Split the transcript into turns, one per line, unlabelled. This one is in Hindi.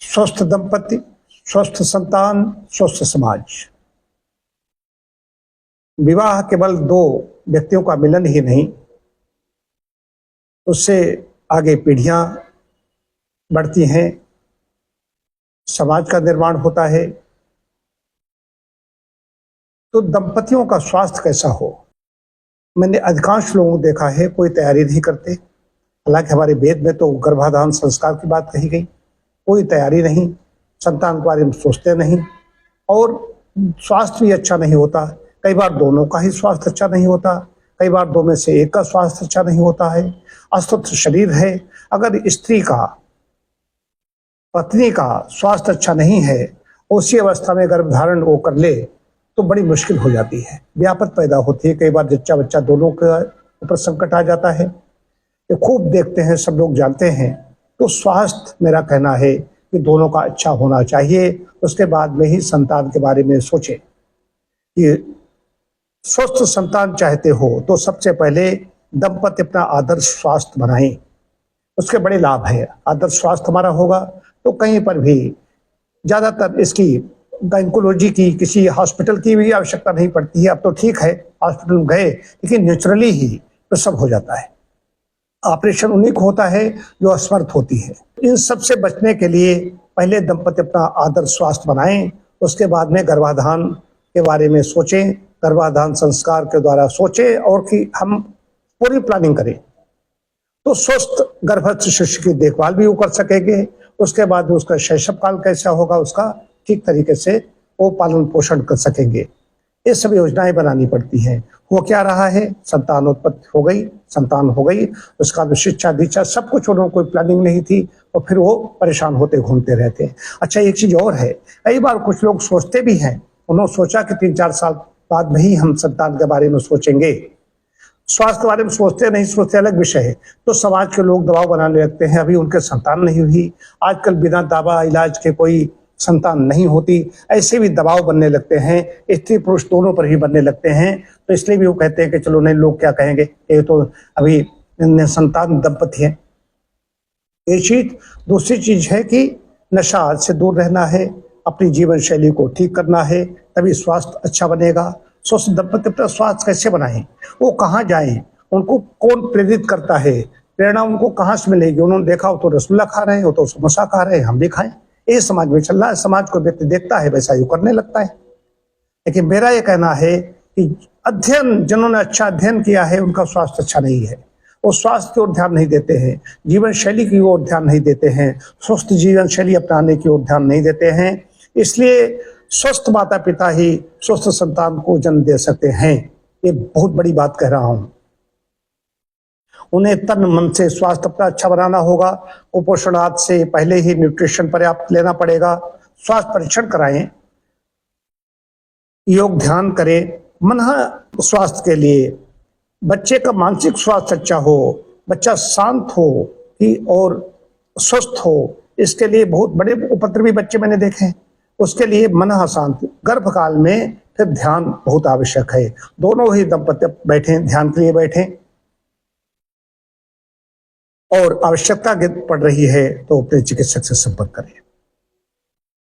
स्वस्थ दंपति, स्वस्थ संतान, स्वस्थ समाज। विवाह केवल दो व्यक्तियों का मिलन ही नहीं, उससे आगे पीढ़ियां बढ़ती हैं, समाज का निर्माण होता है। तो दंपतियों का स्वास्थ्य कैसा हो, मैंने अधिकांश लोगों को देखा है कोई तैयारी नहीं करते। हालांकि हमारे वेद में तो गर्भाधान संस्कार की बात कही गई, कोई तैयारी नहीं, संतान के बारे में सोचते नहीं, और स्वास्थ्य भी अच्छा नहीं होता। कई बार दोनों का ही स्वास्थ्य अच्छा नहीं होता, कई बार दो में से एक का स्वास्थ्य अच्छा नहीं होता है। अस्वस्थ शरीर है, अगर स्त्री का, पत्नी का स्वास्थ्य अच्छा नहीं है, उसी अवस्था में गर्भधारण वो कर ले तो बड़ी मुश्किल हो जाती है, व्यापत पैदा होती है। कई बार जच्चा बच्चा दोनों के ऊपर संकट आ जाता है। ये खूब देखते हैं, सब लोग जानते हैं। तो स्वास्थ्य, मेरा कहना है कि दोनों का अच्छा होना चाहिए, उसके बाद में ही संतान के बारे में सोचें। कि स्वस्थ संतान चाहते हो तो सबसे पहले दंपति अपना आदर्श स्वास्थ्य बनाएं, उसके बड़े लाभ है। आदर्श स्वास्थ्य हमारा होगा तो कहीं पर भी ज्यादातर इसकी गायनकोलॉजी की, किसी हॉस्पिटल की भी आवश्यकता नहीं पड़ती है। अब तो ठीक है, हॉस्पिटल में गए लेकिन नेचुरली ही प्रसव हो जाता है। ऑपरेशन उन्हीं को होता है जो असमर्थ होती है। इन सब से बचने के लिए पहले दंपति अपना आदर्श स्वास्थ्य बनाएं, उसके बाद में गर्भाधान के बारे में सोचें, गर्भाधान संस्कार के द्वारा सोचें, और कि हम पूरी प्लानिंग करें तो स्वस्थ गर्भस्थ शिशु की देखभाल भी वो कर सकेंगे। उसके बाद उसका शैशव काल कैसा होगा, उसका ठीक तरीके से वो पालन पोषण कर सकेंगे। ये सब योजनाएं बनानी पड़ती हैं। वो क्या रहा है, संतान उत्पत्ति हो गई, संतान हो गई, उसका शिक्षा दीक्षा सब कुछ, उन्होंने कोई प्लानिंग नहीं थी, और फिर वो परेशान होते घूमते रहते हैं। अच्छा, एक चीज और है, कई बार कुछ लोग सोचते भी हैं, उन्होंने सोचा कि 3-4 साल बाद में ही हम संतान के बारे में सोचेंगे। स्वास्थ्य के बारे में सोचते नहीं सोचते अलग विषय है, तो समाज के लोग दबाव बनाने लगते हैं, अभी उनके संतान नहीं हुई, आजकल बिना दवा इलाज के कोई संतान नहीं होती, ऐसे भी दबाव बनने लगते हैं, स्त्री पुरुष दोनों पर ही बनने लगते हैं। तो इसलिए भी वो कहते हैं कि चलो नहीं, लोग क्या कहेंगे, ये तो अभी संतान दंपति है। ये चीज। दूसरी चीज है कि नशा से दूर रहना है, अपनी जीवन शैली को ठीक करना है, तभी स्वास्थ्य अच्छा बनेगा। स्वस्थ दंपति अपना स्वास्थ्य कैसे बनाएं, वो कहाँ जाएं, उनको कौन प्रेरित करता है, प्रेरणा उनको कहाँ से मिलेगी। उन्होंने देखा हो तो रसगुल्ला खा रहे हैं, वो तो समोसा खा रहे हैं, हम भी खाएं। ये समाज में चल रहा है, समाज को व्यक्ति देखता है वैसा ही करने लगता है। लेकिन मेरा ये कहना है कि अध्ययन, जिन्होंने अच्छा अध्ययन किया है उनका स्वास्थ्य अच्छा नहीं है, वो स्वास्थ्य की ओर ध्यान नहीं देते हैं, जीवन शैली की ओर ध्यान नहीं देते हैं, स्वस्थ जीवन शैली अपनाने की ओर ध्यान नहीं देते हैं। इसलिए स्वस्थ माता पिता ही स्वस्थ संतान को जन्म दे सकते हैं। ये बहुत बड़ी बात कह रहा हूं। उन्हें तन मन से स्वास्थ्य अपना अच्छा बनाना होगा। कुपोषण आदि से पहले ही न्यूट्रिशन पर्याप्त लेना पड़ेगा। स्वास्थ्य परीक्षण कराएं, योग ध्यान करें। मन स्वास्थ्य के लिए बच्चे का मानसिक स्वास्थ्य अच्छा हो, बच्चा शांत हो और स्वस्थ हो, इसके लिए बहुत बड़े उपद्रवी बच्चे मैंने देखे हैं, उसके लिए मन शांत। गर्भकाल में फिर ध्यान बहुत आवश्यक है। दोनों ही दंपति बैठे, ध्यान के लिए बैठे, और आवश्यकता पड़ रही है तो अपने चिकित्सक से संपर्क करें।